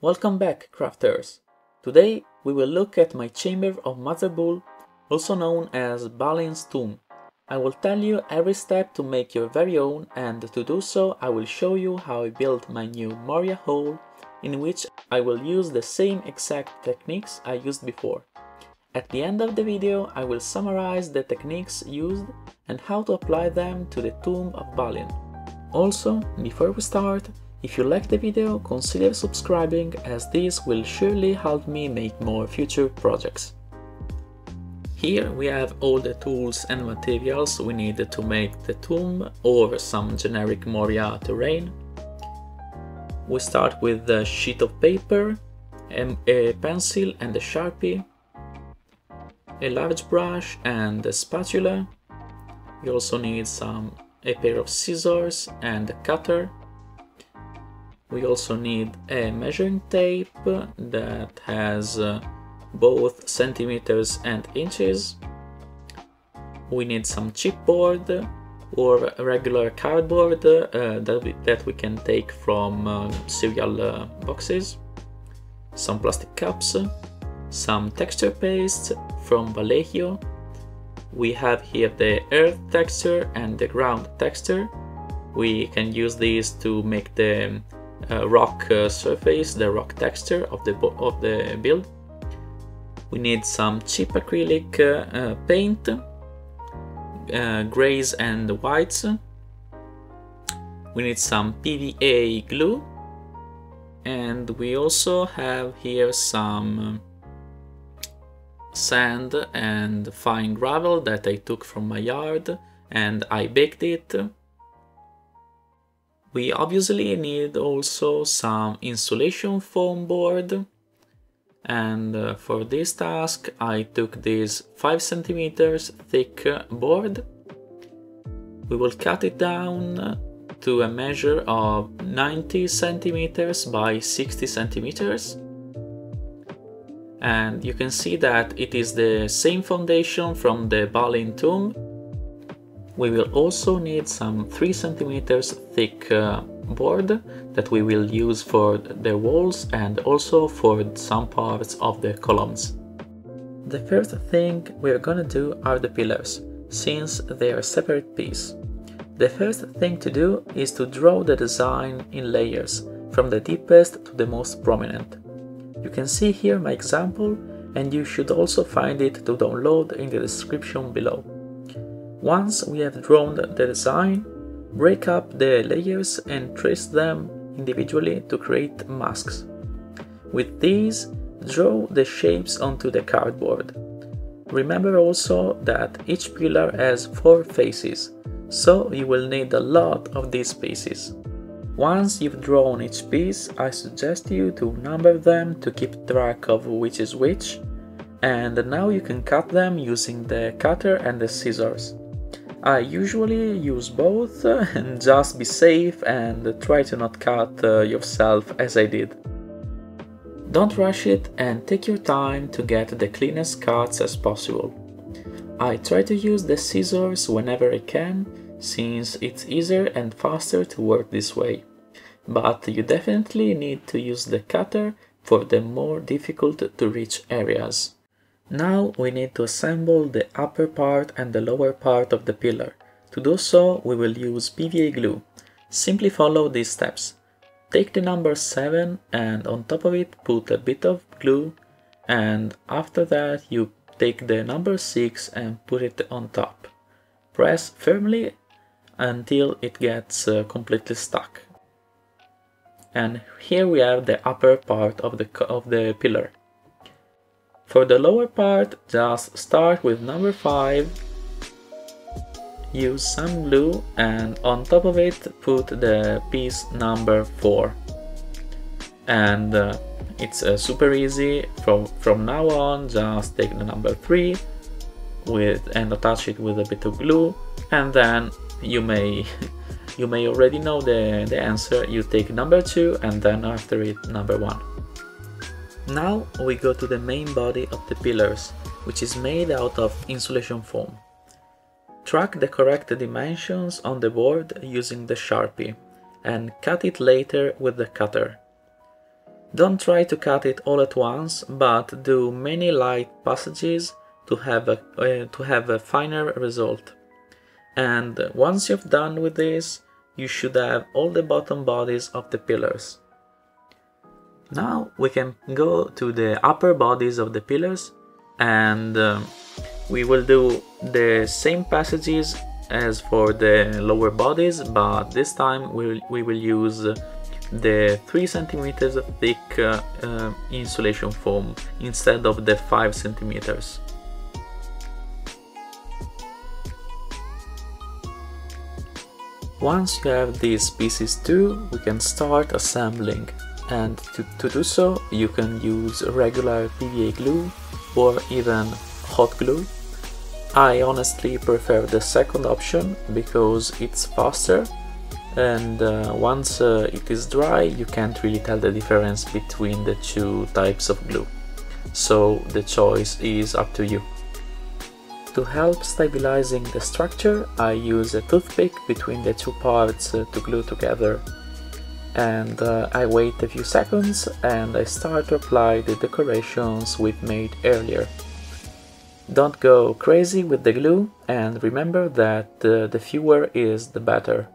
Welcome back, crafters! Today we will look at my chamber of Mother Bull, also known as Balin's tomb. I will tell you every step to make your very own, and to do so I will show you how I built my new Moria hole, in which I will use the same exact techniques I used before. At the end of the video I will summarize the techniques used and how to apply them to the tomb of Balin. Also, before we start, if you like the video, consider subscribing, as this will surely help me make more future projects. Here we have all the tools and materials we need to make the tomb or some generic Moria terrain. We start with a sheet of paper, a pencil and a Sharpie, a large brush and a spatula. We also need a pair of scissors and a cutter. We also need a measuring tape that has both centimeters and inches. We need some chipboard or regular cardboard that we can take from cereal boxes, some plastic cups, some texture paste from Vallejo. We have here the earth texture and the ground texture. We can use these to make the rock surface, the rock texture of the build. We need some cheap acrylic paint, grays and whites. We need some PVA glue, and we also have here some sand and fine gravel that I took from my yard and I baked it. We obviously need also some insulation foam board, and for this task I took this 5 cm thick board. We will cut it down to a measure of 90 cm by 60 cm. And you can see that it is the same foundation from the Balin tomb. We will also need some 3 cm thick board that we will use for the walls and also for some parts of the columns. The first thing we are gonna do are the pillars, since they are a separate piece. The first thing to do is to draw the design in layers, from the deepest to the most prominent. You can see here my example, and you should also find it to download in the description below. Once we have drawn the design, break up the layers and trace them individually to create masks. With these, draw the shapes onto the cardboard. Remember also that each pillar has 4 faces, so you will need a lot of these pieces. Once you've drawn each piece, I suggest you to number them to keep track of which is which, and now you can cut them using the cutter and the scissors. I usually use both, and just be safe and try to not cut yourself as I did. Don't rush it and take your time to get the cleanest cuts as possible. I try to use the scissors whenever I can, since it's easier and faster to work this way. But you definitely need to use the cutter for the more difficult to reach areas. Now we need to assemble the upper part and the lower part of the pillar. To do so, we will use PVA glue. Simply follow these steps. Take the number 7 and on top of it put a bit of glue, and after that you take the number 6 and put it on top. Press firmly until it gets completely stuck. And here we have the upper part of the pillar. For the lower part, just start with number 5, use some glue, and on top of it put the piece number 4. And it's super easy. From now on, just take the number 3 and attach it with a bit of glue, and then you may already know the answer. You take number 2 and then after it number 1. Now we go to the main body of the pillars, which is made out of insulation foam. Track the correct dimensions on the board using the Sharpie and cut it later with the cutter. Don't try to cut it all at once, but do many light passages to have a finer result. And once you've done with this, you should have all the bottom bodies of the pillars. Now we can go to the upper bodies of the pillars, and we will do the same passages as for the lower bodies, but this time we will use the 3 cm thick insulation foam instead of the 5 cm. Once you have these pieces too, we can start assembling, and to do so you can use regular PVA glue or even Hotglue. I honestly prefer the second option because it's faster, and once it is dry you can't really tell the difference between the two types of glue, so the choice is up to you. To help stabilizing the structure, I use a toothpick between the two parts to glue together, and I wait a few seconds and I start to apply the decorations we've made earlier. Don't go crazy with the glue, and remember that the fewer is the better.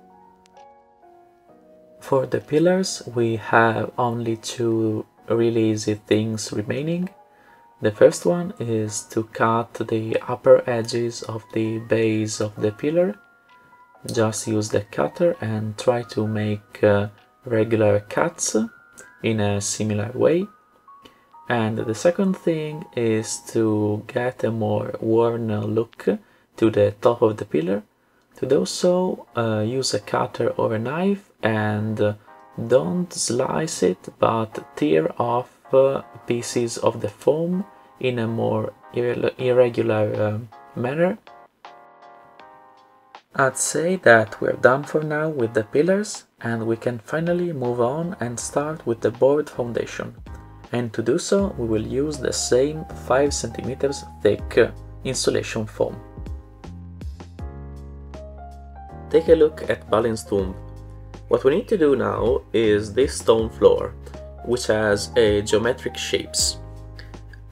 For the pillars we have only 2 really easy things remaining. The first one is to cut the upper edges of the base of the pillar. Just use the cutter and try to make regular cuts in a similar way. And the second thing is to get a more worn look to the top of the pillar. To do so, use a cutter or a knife, and don't slice it, but tear off pieces of the foam in a more irregular manner. I'd say that we're done for now with the pillars, and we can finally move on and start with the board foundation. And to do so, we will use the same 5 cm thick insulation foam. Take a look at Balin's tomb. What we need to do now is this stone floor, which has a geometric shapes.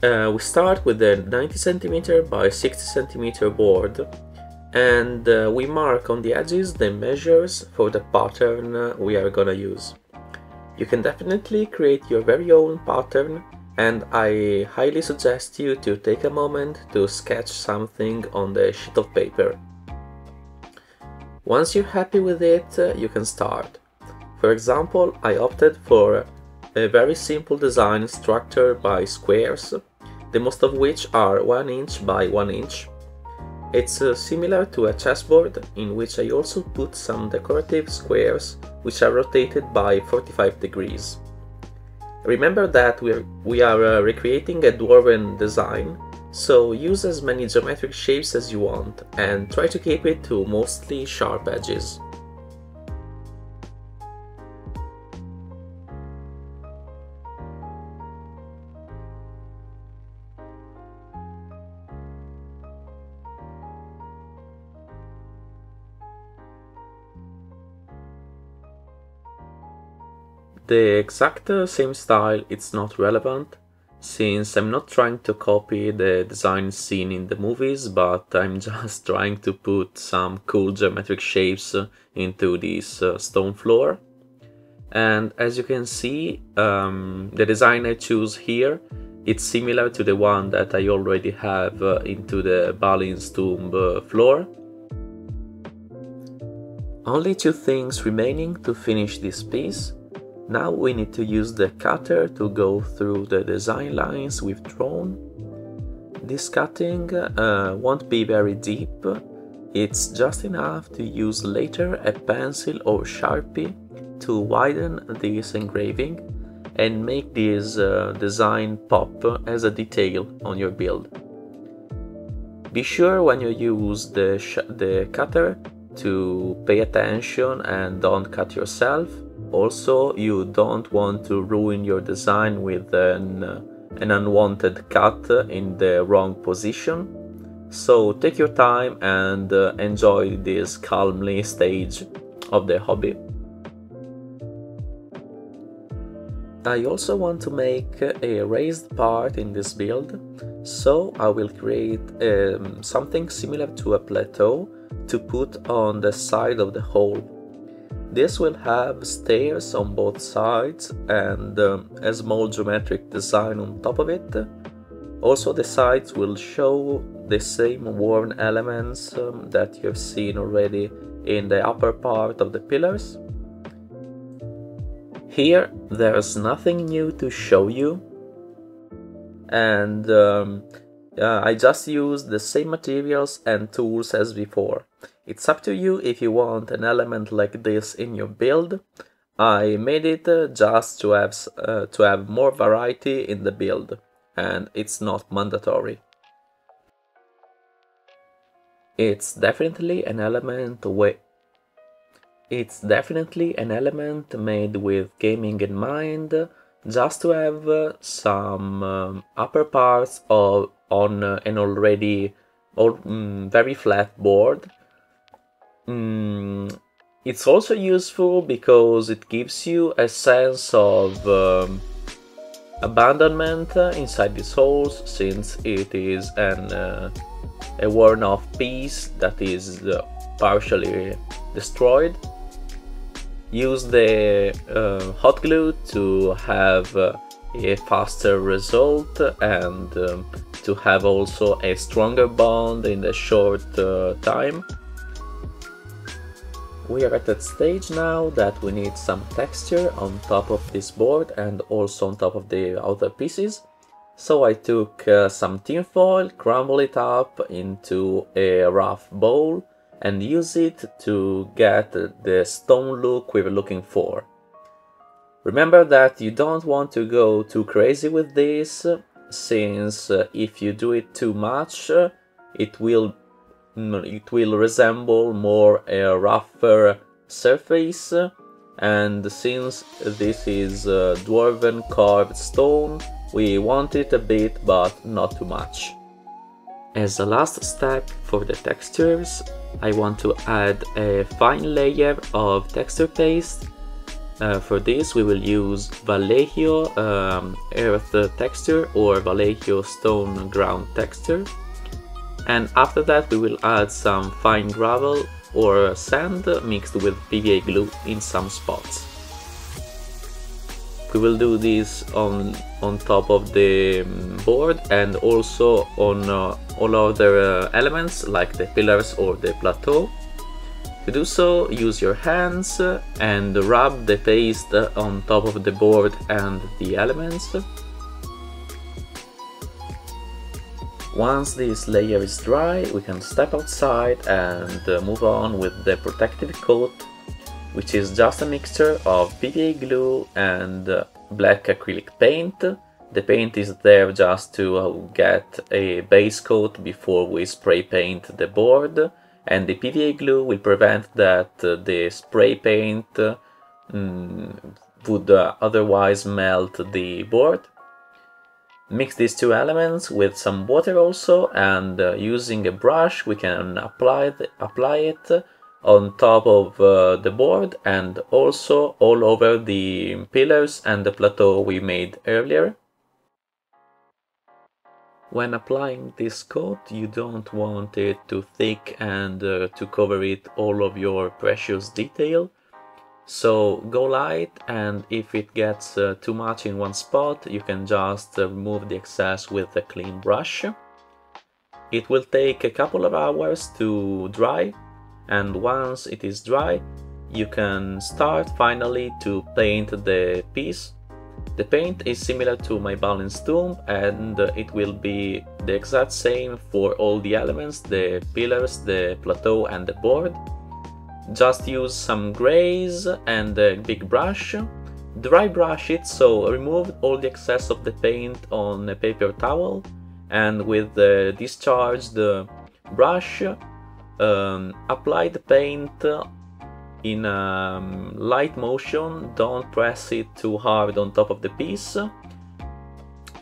We start with the 90 cm by 60 cm board, and we mark on the edges the measures for the pattern we are gonna use. You can definitely create your very own pattern, and I highly suggest you to take a moment to sketch something on the sheet of paper. Once you're happy with it, you can start. For example, I opted for a very simple design structured by squares, the most of which are 1 inch by 1 inch. It's similar to a chessboard, in which I also put some decorative squares which are rotated by 45 degrees. Remember that we are recreating a dwarven design, so use as many geometric shapes as you want and try to keep it to mostly sharp edges. The exact same style is not relevant, since I'm not trying to copy the design seen in the movies, but I'm just trying to put some cool geometric shapes into this stone floor. And as you can see, the design I choose here, it's similar to the one that I already have into the Balin's tomb floor. Only 2 things remaining to finish this piece. Now we need to use the cutter to go through the design lines we've drawn. This cutting won't be very deep, it's just enough to use later a pencil or Sharpie to widen this engraving and make this design pop as a detail on your build. Be sure when you use the cutter to pay attention and don't cut yourself. Also, you don't want to ruin your design with an unwanted cut in the wrong position. So take your time and enjoy this calmly stage of the hobby. I also want to make a raised part in this build, so I will create something similar to a plateau to put on the side of the hole. This will have stairs on both sides and a small geometric design on top of it. Also, the sides will show the same worn elements that you have seen already in the upper part of the pillars. Here there's nothing new to show you, and I just used the same materials and tools as before. It's up to you if you want an element like this in your build. I made it just to have more variety in the build, and it's not mandatory. It's definitely an element made with gaming in mind, just to have some upper parts on an already very flat board. It's also useful because it gives you a sense of abandonment inside these holes, since it is a worn off piece that is partially destroyed. Use the hot glue to have a faster result and to have also a stronger bond in a short time. We are at that stage now that we need some texture on top of this board and also on top of the outer pieces. So I took some tinfoil, crumbled it up into a rough bowl and use it to get the stone look we were looking for. Remember that you don't want to go too crazy with this, since if you do it too much, it will resemble more a rougher surface, and since this is dwarven carved stone, we want it a bit but not too much. As a last step for the textures, I want to add a fine layer of texture paste. For this we will use Vallejo earth texture or Vallejo stone ground texture. And after that we will add some fine gravel or sand mixed with PVA glue in some spots. We will do this on top of the board and also on all other elements like the pillars or the plateau. To do so, use your hands and rub the paste on top of the board and the elements. Once this layer is dry, we can step outside and move on with the protective coat, which is just a mixture of PVA glue and black acrylic paint. The paint is there just to get a base coat before we spray paint the board, and the PVA glue will prevent that the spray paint would otherwise melt the board. Mix these two elements with some water also, and using a brush we can apply it on top of the board and also all over the pillars and the plateau we made earlier. When applying this coat, you don't want it too thick and to cover it all of your precious detail. So go light, and if it gets too much in one spot, you can just remove the excess with a clean brush. It will take a couple of hours to dry, and once it is dry, you can start finally to paint the piece. The paint is similar to my Balin's tomb, and it will be the exact same for all the elements, the pillars, the plateau and the board. Just use some grays and a big brush. Dry brush it, so remove all the excess of the paint on a paper towel, and with the discharged brush apply the paint in a light motion. Don't press it too hard on top of the piece.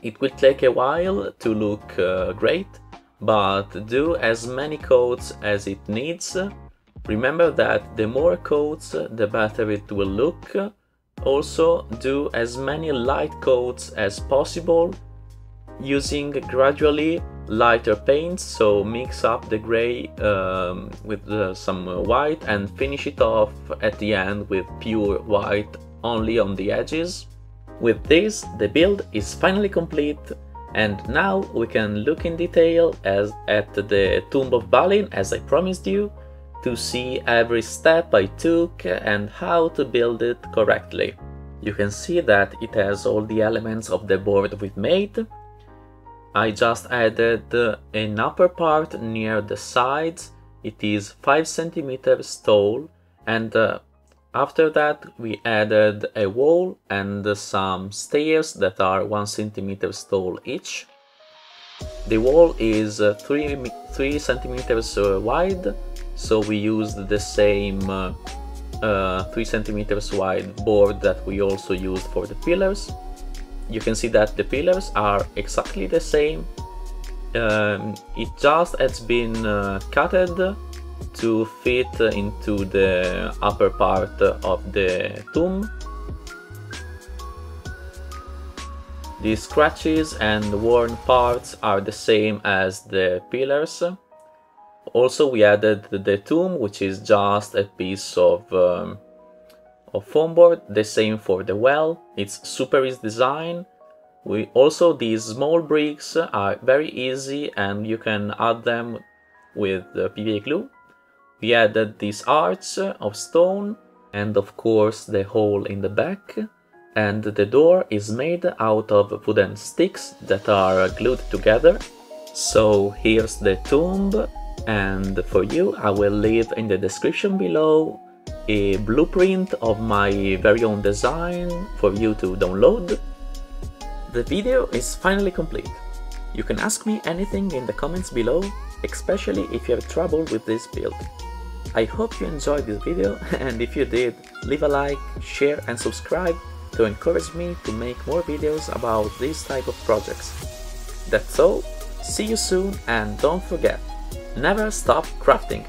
It will take a while to look great, but do as many coats as it needs. Remember that the more coats, the better it will look, also do as many light coats as possible, using gradually lighter paints, so mix up the gray with some white and finish it off at the end with pure white only on the edges. With this, the build is finally complete, and now we can look in detail at the Tomb of Balin, as I promised you, to see every step I took and how to build it correctly. You can see that it has all the elements of the board we've made. I just added an upper part near the sides. It is 5 centimeters tall, and after that we added a wall and some stairs that are 1 centimeter tall each. The wall is 3 centimeters wide, so we used the same 3 centimeters wide board that we also used for the pillars. You can see that the pillars are exactly the same. It just has been cutted to fit into the upper part of the tomb. The scratches and worn parts are the same as the pillars. Also, we added the tomb, which is just a piece of foam board, the same for the well. It's super easy design. These small bricks are very easy and you can add them with the PVA glue. We added these arches of stone and of course the hole in the back, and the door is made out of wooden sticks that are glued together. So here's the tomb, and for you I will leave in the description below a blueprint of my very own design for you to download. The video is finally complete. You can ask me anything in the comments below, especially if you have trouble with this build. I hope you enjoyed this video, and if you did, leave a like, share and subscribe to encourage me to make more videos about these type of projects. That's all, see you soon, and don't forget, never stop crafting!